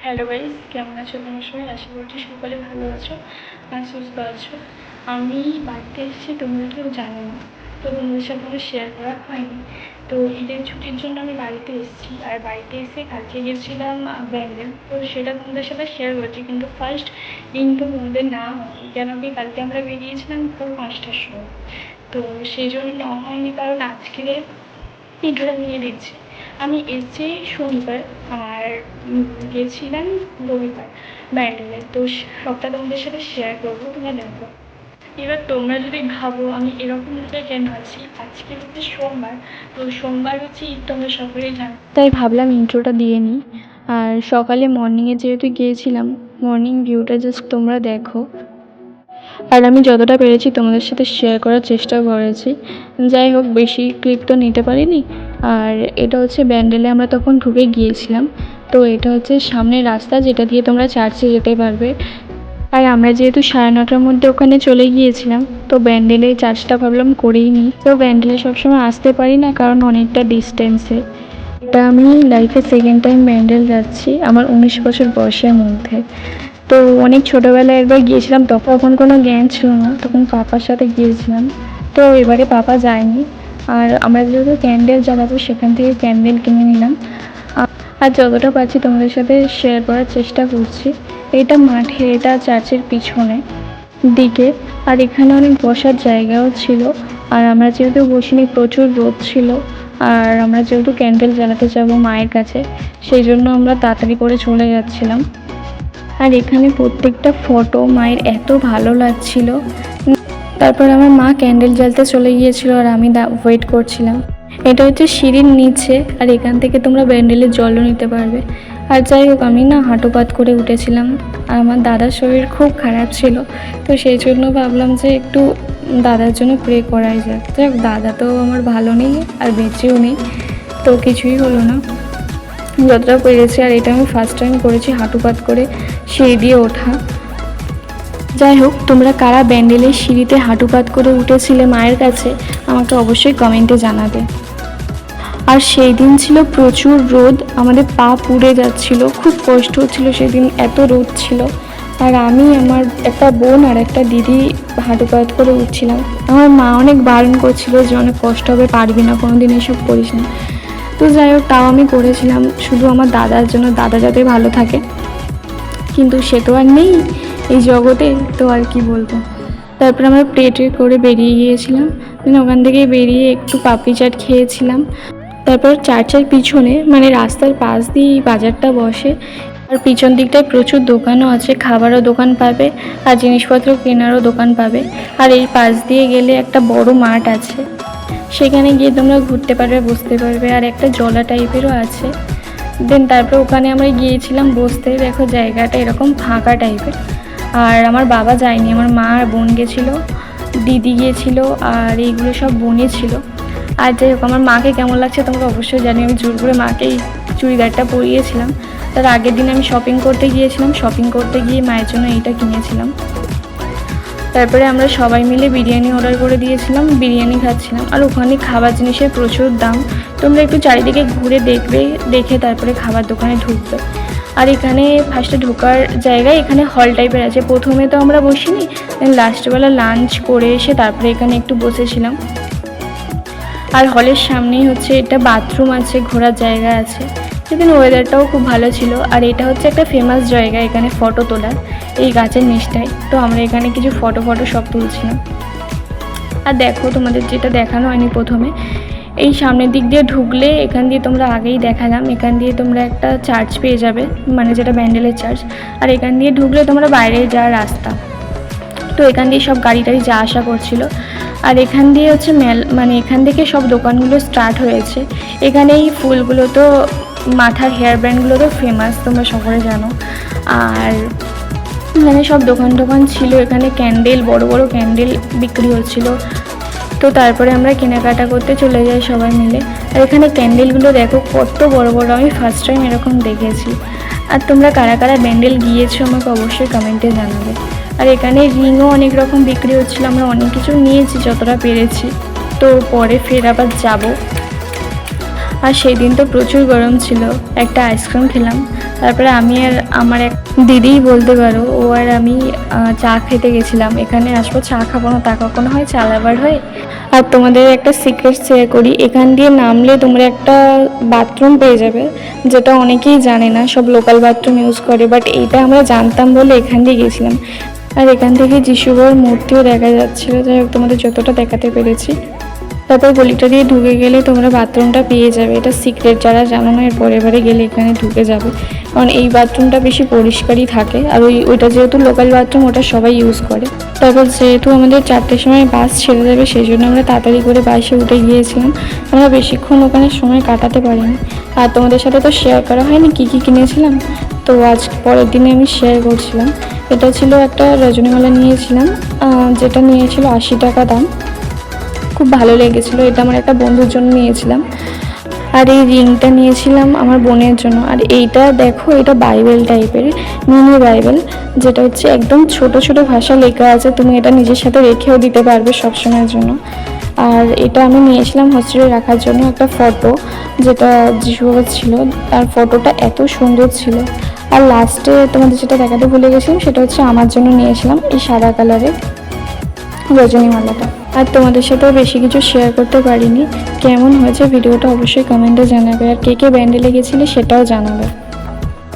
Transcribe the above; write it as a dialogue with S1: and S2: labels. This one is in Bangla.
S1: হ্যালো গাইস, কেমন আছো তোমার সবাই? আশা করছি সকলে ভালো আছো আর সুস্থ আছো। আমি বাড়িতে এসেছি, তোমরা কেউ জানো না, তো তোমাদের সাথে আমার শেয়ার করা হয়নি। তো ঈদের ছুটির জন্য আমি বাড়িতে এসেছি, আর বাড়িতে এসে কালকে গেছিলাম ব্যান্ডেল, তো সেটা তোমাদের সাথে শেয়ার করছি। কিন্তু ফার্স্ট কিন্তু তোমাদের না হয়নি, কেন কি কালকে আমরা বেরিয়েছিলাম পুরো 5টার সময়। তো সেই জন্য না হয়নি, কারণ আজকে ইন্ট্রোটা নিয়ে দিচ্ছি। আমি এসেছি শনিবার আর গেছিলাম রবিবার ব্যান্ডেলে। তো সবটা তোমাদের সাথে শেয়ার করবো, তোমরা দেখো। এবার তোমরা যদি ভাবো আমি এরকম জায়গায় কেন আছি, আজকে হচ্ছে সোমবার, তো সোমবার হচ্ছে ঈদ, তোমরা সকলেই জানো, তাই ভাবলাম ইন্ট্রোটা দিয়ে নিই। আর সকালে মর্নিংয়ে যেহেতু গিয়েছিলাম, মর্নিং ভিউটা জাস্ট তোমরা দেখো। আর আমি যতটা পেরেছি তোমাদের সাথে শেয়ার করার চেষ্টা করেছি। যাই হোক, বেশি ক্লিপ তো নিতে পারিনি। আর এটা হচ্ছে ব্যান্ডেলে আমরা তখন ঢুকে গিয়েছিলাম। তো এটা হচ্ছে সামনের রাস্তা, যেটা দিয়ে তোমরা চার্চে যেতে পারবে। আর আমরা যেহেতু 9:30টার মধ্যে ওখানে চলে গিয়েছিলাম, তো ব্যান্ডেলে চার্জটা ভাবলাম করেই নিই। তো ব্যান্ডেলে সবসময় আসতে পারি না, কারণ অনেকটা ডিস্টেন্সে। এটা আমি লাইফে সেকেন্ড টাইম ব্যান্ডেল যাচ্ছি আমার 19 বছর বয়সের মধ্যে। তো অনেক ছোটোবেলায় একবার গিয়েছিলাম, তখন কোনো জ্ঞান ছিল না, তখন পাপার সাথে গিয়েছিলাম। তো এবারে পাপা যায়নি। আর আমরা যেহেতু ক্যান্ডেল জ্বালাবো, সেখান থেকে ক্যান্ডেল কিনে নিলাম। আর যতটা পারছি তোমাদের সাথে শেয়ার করার চেষ্টা করছি। এটা মাঠে, এটা চার্চের পিছনে দিকে। আর এখানে অনেক বসার জায়গাও ছিল। আর আমরা যেহেতু বসিনি, প্রচুর রোদ ছিল। আর আমরা যেহেতু ক্যান্ডেল জ্বালাতে যাবো মায়ের কাছে, সেই জন্য আমরা তাড়াতাড়ি করে চলে যাচ্ছিলাম। আর এখানে প্রত্যেকটা ফটো মায়ের এত ভালো লাগছিল। তারপর আমার মা ক্যান্ডেল জ্বালতে চলে গিয়েছিল, আর আমি ওয়েট করছিলাম। এটা হচ্ছে সিঁড়ির নিচে, আর এখান থেকে তোমরা ব্যান্ডেলের জলও নিতে পারবে। আর যাই হোক, আমি না হাঁটুপাত করে উঠেছিলাম। আর আমার দাদার শরীর খুব খারাপ ছিল, তো সেই জন্য ভাবলাম যে একটু দাদার জন্য প্রে করাই যাক। যাই হোক, দাদা তো আমার ভালো নেই আর বেঁচেও নেই, তো কিছুই হলো না, যতটা পেরেছি। আর এটা আমি ফার্স্ট টাইম করেছি হাঁটুপাত করে সিঁড়ি দিয়ে ওঠা। যাই হোক, তোমরা কারা ব্যান্ডেলের সিঁড়িতে হাঁটুপাত করে উঠেছিলে মায়ের কাছে, আমাকে অবশ্যই কমেন্টে জানাবে। আর সেই দিন ছিল প্রচুর রোদ, আমাদের পা পুড়ে যাচ্ছিল, খুব কষ্ট হচ্ছিল সেদিন, এত রোদ ছিল। আর আমি, আমার একটা বোন আর একটা দিদি হাঁটুপাত করে উঠছিলাম। আমার মা অনেক বারণ করছিল যে অনেক কষ্ট হবে, পারবি না, কোনো দিন এসব করিস না। তো যাই হোক, তাও আমি করেছিলাম শুধু আমার দাদার জন্য, দাদা যাতে ভালো থাকে। কিন্তু সে তো আর নেই এই জগতে, তো আর কি বলবো। তারপর আমরা প্লেটে করে বেরিয়ে গিয়েছিলাম। ওখান থেকে বেরিয়ে একটু পাপড়ি চাট খেয়েছিলাম। তারপর চার্চের পিছনে, মানে রাস্তার পাশ দিয়ে বাজারটা বসে। আর পিছন দিকটায় প্রচুর দোকানও আছে, খাবারও দোকান পাবে আর জিনিসপত্র কেনারও দোকান পাবে। আর এই পাশ দিয়ে গেলে একটা বড় মাঠ আছে, সেখানে গিয়ে তোমরা ঘুরতে পারবে, বসতে পারবে। আর একটা জলা টাইপেরও আছে। দেন তারপর ওখানে আমরা গিয়েছিলাম বসতে। দেখো জায়গাটা এরকম ফাঁকা টাইপের। আর আমার বাবা যায়নি, আমার মা আর বোন গেছিলো, দিদি গিয়েছিলো, আর এইগুলো সব বোনই ছিল। আর যাই হোক, আমার মাকে কেমন লাগছে তোমরা অবশ্যই জানি। আমি জোর করে মাকেই চুড়িদারটা পরিয়েছিলাম। তার আগের দিন আমি শপিং করতে গিয়েছিলাম, শপিং করতে গিয়ে মায়ের জন্য এইটা কিনেছিলাম। তারপরে আমরা সবাই মিলে বিরিয়ানি অর্ডার করে দিয়েছিলাম, বিরিয়ানি খাচ্ছিলাম। আর ওখানে খাবার জিনিসের প্রচুর দাম, তোমরা একটু চারিদিকে ঘুরে দেখবে, দেখে তারপরে খাবার দোকানে ঢুকবে। আর এখানে ফার্স্টে ঢোকার জায়গায় এখানে হল টাইপের আছে। প্রথমে তো আমরা বসিনি, দেন লাস্টবেলা লাঞ্চ করে এসে তারপরে এখানে একটু বসেছিলাম। আর হলের সামনেই হচ্ছে এটা বাথরুম আছে, ঘোরার জায়গা আছে। সেদিন ওয়েদারটাও খুব ভালো ছিল। আর এটা হচ্ছে একটা ফেমাস জায়গা এখানে ফটো তোলার, এই গাছের নিচটায়। তো আমরা এখানে কিছু ফটো সব তুলছিলাম। আর দেখো, তোমাদের যেটা দেখানো হয়নি প্রথমে, এই সামনের দিক দিয়ে ঢুকলে, এখান দিয়ে তোমরা আগেই দেখালাম, এখান দিয়ে তোমরা একটা চার্চ পেয়ে যাবে, মানে যেটা ব্যান্ডেলের চার্চ। আর এখান দিয়ে ঢুকলে তোমরা বাইরে যাওয়ার রাস্তা। তো এখান দিয়ে সব গাড়ি টাড়ি যা আসা করছিল। আর এখান দিয়ে হচ্ছে মানে এখান থেকে সব দোকানগুলো স্টার্ট হয়েছে। এখানে এই ফুলগুলো তো, মাথার হেয়ার ব্যান্ডগুলো তো ফেমাস, তোমরা সকলে জানো। আর এখানে সব দোকান ছিল, এখানে ক্যান্ডেল, বড় বড় ক্যান্ডেল বিক্রি হচ্ছিল। তো তারপরে আমরা কেনাকাটা করতে চলে যাই সবাই মিলে। আর এখানে ক্যান্ডেলগুলো দেখো কত বড় বড়, আমি ফার্স্ট টাইম এরকম দেখেছি। আর তোমরা কারা কারা ব্যান্ডেল গিয়েছো আমাকে অবশ্যই কমেন্টে জানাবে। আর এখানে রিংও অনেক রকম বিক্রি হচ্ছিল, আমরা অনেক কিছু নিয়েছি যতটা পেরেছি। তো পরে ফের আবার যাব। আর সেই দিন তো প্রচুর গরম ছিল, একটা আইসক্রিম খেলাম। তারপরে আমি আর আমার এক দিদিই বলতে পারো, ও আর আমি চা খেতে গেছিলাম। এখানে আসবো চা খাবো না তা কখনো হয়, চা লাভার হয়। আর তোমাদের একটা সিক্রেট শেয়ার করি, এখান দিয়ে নামলে তোমরা একটা বাথরুম পেয়ে যাবে, যেটা অনেকেই জানে না, সব লোকাল বাথরুম ইউজ করে, বাট এইটা আমরা জানতাম বলে এখান দিয়ে গেছিলাম। আর এখান থেকে যিশুর মূর্তিও দেখা যাচ্ছিলো। যাই হোক, তোমাদের যতটা দেখাতে পেরেছি। তারপর গলিটা দিয়ে ঢুকে গেলে তোমরা বাথরুমটা পেয়ে যাবে, এটা সিক্রেট, যারা জানো না এর পরে বারে গেলে এখানে ঢুকে যাবে, কারণ এই বাথরুমটা বেশি পরিষ্কারই থাকে। আর ওইটা যেহেতু লোকাল বাথরুম, ওটা সবাই ইউজ করে। তারপর যেহেতু আমাদের 4টের সময় বাস ছেড়ে যাবে, সেই জন্য আমরা তাড়াতাড়ি করে বাসে উঠে গিয়েছিলাম। আমরা বেশিক্ষণ ওখানে সময় কাটাতে পারিনি। আর তোমাদের সাথে তো শেয়ার করা হয়নি কী কী কিনেছিলাম, তো আজ পরের দিনে আমি শেয়ার করছিলাম। এটা ছিল একটা রজনীমালা নিয়েছিলাম, যেটা নিয়েছিল 80 টাকা দাম। খুব ভালো লেগেছিলো, এটা আমার একটা বন্ধুর জন্য নিয়েছিলাম। আর এই রিংটা নিয়েছিলাম আমার বোনের জন্য। আর এইটা দেখো, এটা বাইবেল টাইপের, মিনি বাইবেল, যেটা হচ্ছে একদম ছোট ছোট ভাষা লেখা আছে, তুমি এটা নিজের সাথে রেখেও দিতে পারবে সবসময়ের জন্য। আর এটা আমি নিয়েছিলাম হোস্টেলে রাখার জন্য, একটা ফটো যেটা যিশু বাবার ছিল, আর ফটোটা এত সুন্দর ছিল। আর লাস্টে তোমাদের যেটা দেখাতে ভুলে গেছিলাম, সেটা হচ্ছে আমার জন্য নিয়েছিলাম এই সাদা কালারের রজনীমালাটা। আর তোমাদের সাথেও বেশি কিছু শেয়ার করতে পারিনি। কেমন হয়েছে ভিডিওটা অবশ্যই কমেন্টে জানাবে, আর কে কে ব্যান্ডেলে গেছিলে সেটাও জানাবে।